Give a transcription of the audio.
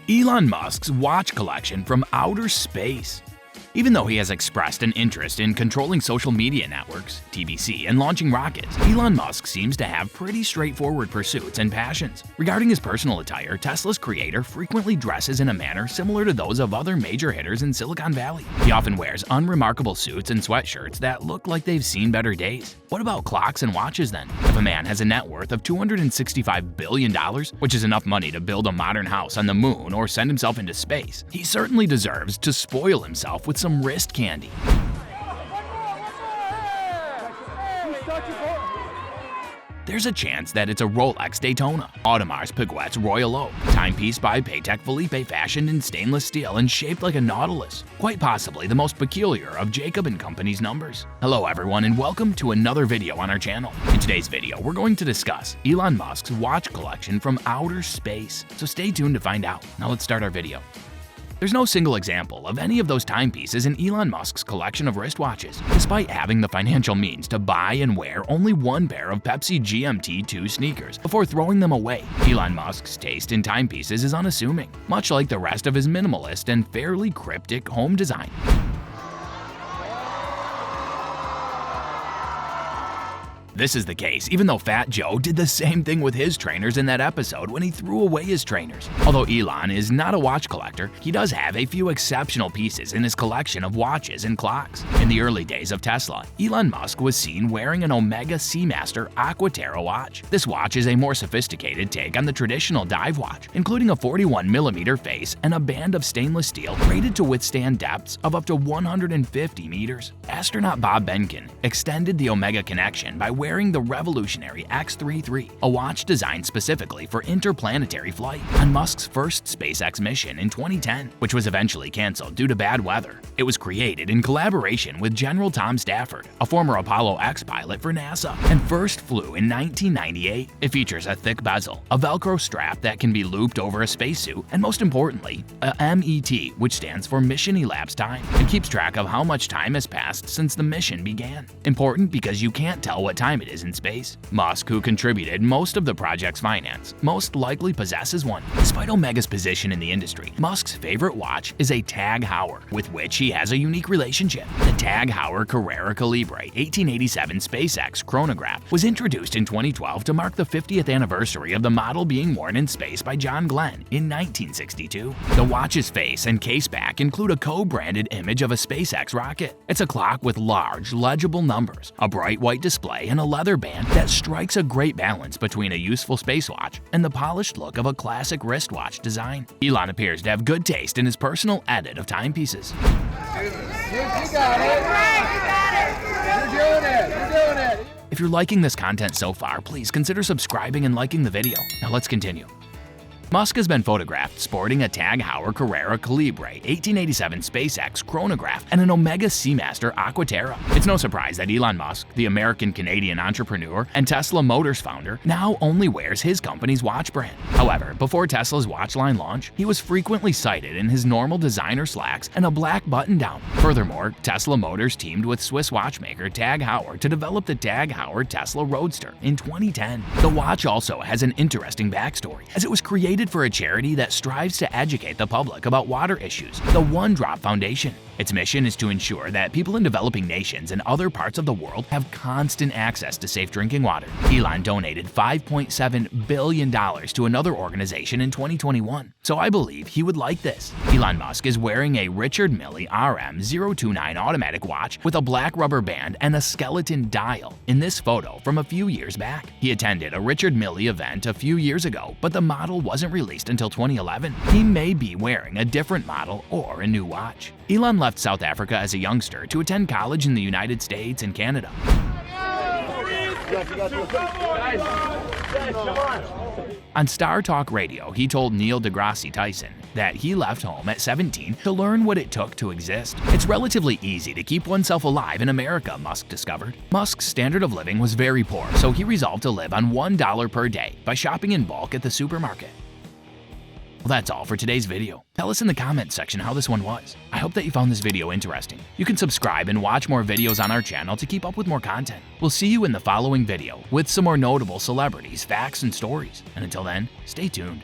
Elon Musk's watch collection from outer space. Even though he has expressed an interest in controlling social media networks, TBC, and launching rockets, Elon Musk seems to have pretty straightforward pursuits and passions. Regarding his personal attire, Tesla's creator frequently dresses in a manner similar to those of other major hitters in Silicon Valley. He often wears unremarkable suits and sweatshirts that look like they've seen better days. What about clocks and watches then? If a man has a net worth of $265 billion, which is enough money to build a modern house on the moon or send himself into space, he certainly deserves to spoil himself with some wrist candy. There's a chance that it's a Rolex Daytona, Audemars Piguet's Royal Oak, timepiece by Patek Philippe fashioned in stainless steel and shaped like a nautilus, quite possibly the most peculiar of Jacob & Company's numbers. Hello everyone and welcome to another video on our channel. In today's video, we're going to discuss Elon Musk's watch collection from outer space, so stay tuned to find out. Now let's start our video. There's no single example of any of those timepieces in Elon Musk's collection of wristwatches, despite having the financial means to buy and wear only one pair of Pepsi GMT2 sneakers before throwing them away. Elon Musk's taste in timepieces is unassuming, much like the rest of his minimalist and fairly cryptic home design. This is the case even though Fat Joe did the same thing with his trainers in that episode when he threw away his trainers. Although Elon is not a watch collector, he does have a few exceptional pieces in his collection of watches and clocks. In the early days of Tesla, Elon Musk was seen wearing an Omega Seamaster Aquaterra watch. This watch is a more sophisticated take on the traditional dive watch, including a 41mm face and a band of stainless steel rated to withstand depths of up to 150 meters. Astronaut Bob Behnken extended the Omega connection by wearing the revolutionary X33, a watch designed specifically for interplanetary flight, on Musk's first SpaceX mission in 2010, which was eventually canceled due to bad weather. It was created in collaboration with General Tom Stafford, a former Apollo X pilot for NASA, and first flew in 1998. It features a thick bezel, a Velcro strap that can be looped over a spacesuit, and most importantly, a MET, which stands for Mission Elapsed Time, and keeps track of how much time has passed since the mission began. Important because you can't tell what time it is in space. Musk, who contributed most of the project's finance, most likely possesses one. Despite Omega's position in the industry, Musk's favorite watch is a Tag Heuer, with which he has a unique relationship. The Tag Heuer Carrera Calibre 1887 SpaceX chronograph was introduced in 2012 to mark the 50th anniversary of the model being worn in space by John Glenn in 1962. The watch's face and case back include a co-branded image of a SpaceX rocket. It's a clock with large, legible numbers, a bright white display, and a leather band that strikes a great balance between a useful space watch and the polished look of a classic wristwatch design. Elon appears to have good taste in his personal edit of timepieces. You got it! You're doing it! If you're liking this content so far, please consider subscribing and liking the video. Now let's continue. Musk has been photographed sporting a Tag Heuer Carrera Calibre 1887 SpaceX chronograph and an Omega Seamaster Aquaterra. It's no surprise that Elon Musk, the American-Canadian entrepreneur and Tesla Motors founder, now only wears his company's watch brand. However, before Tesla's watch line launch, he was frequently cited in his normal designer slacks and a black button-down. Furthermore, Tesla Motors teamed with Swiss watchmaker Tag Heuer to develop the Tag Heuer Tesla Roadster in 2010. The watch also has an interesting backstory, as it was created for a charity that strives to educate the public about water issues, the One Drop Foundation. Its mission is to ensure that people in developing nations and other parts of the world have constant access to safe drinking water. Elon donated $5.7 billion to another organization in 2021, so I believe he would like this. Elon Musk is wearing a Richard Mille RM029 automatic watch with a black rubber band and a skeleton dial in this photo from a few years back. He attended a Richard Mille event a few years ago, but the model wasn't released until 2011. He may be wearing a different model or a new watch. Elon left South Africa as a youngster to attend college in the United States and Canada. On Star Talk Radio, he told Neil deGrasse Tyson that he left home at 17 to learn what it took to exist. It's relatively easy to keep oneself alive in America, Musk discovered. Musk's standard of living was very poor, so he resolved to live on $1 per day by shopping in bulk at the supermarket. Well, that's all for today's video. Tell us in the comments section how this one was. I hope that you found this video interesting. You can subscribe and watch more videos on our channel to keep up with more content. We'll see you in the following video with some more notable celebrities, facts, and stories. And until then, stay tuned.